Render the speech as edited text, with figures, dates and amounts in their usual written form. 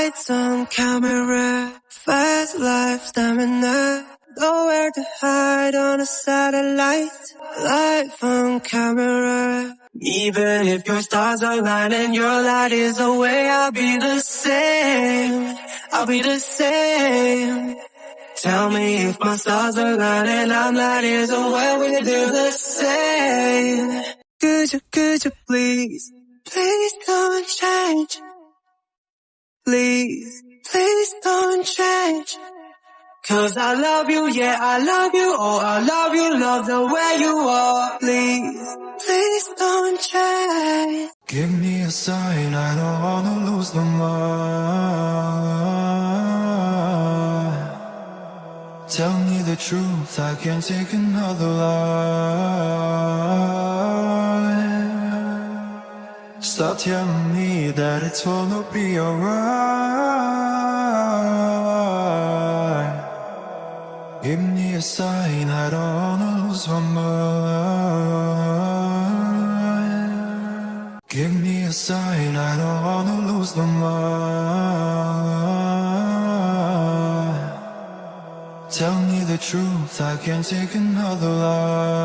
Lights on camera, fast life stamina, nowhere to hide on a satellite. Life on camera. Even if your stars align and your light is away, I'll be the same. I'll be the same. Tell me if my stars align and I'm light is away, we do the same. Could you please don't change. Please don't change. 'Cause I love you, yeah, I love you, oh, I love you, love the way you are. Please don't change. Give me a sign, I don't wanna lose my mind. Tell me the truth, I can't take another lie. Stop telling me that it's gonna be alright. Give me a sign, I don't wanna lose my mind. Give me a sign, I don't wanna lose my mind. Tell me the truth, I can't take another lie.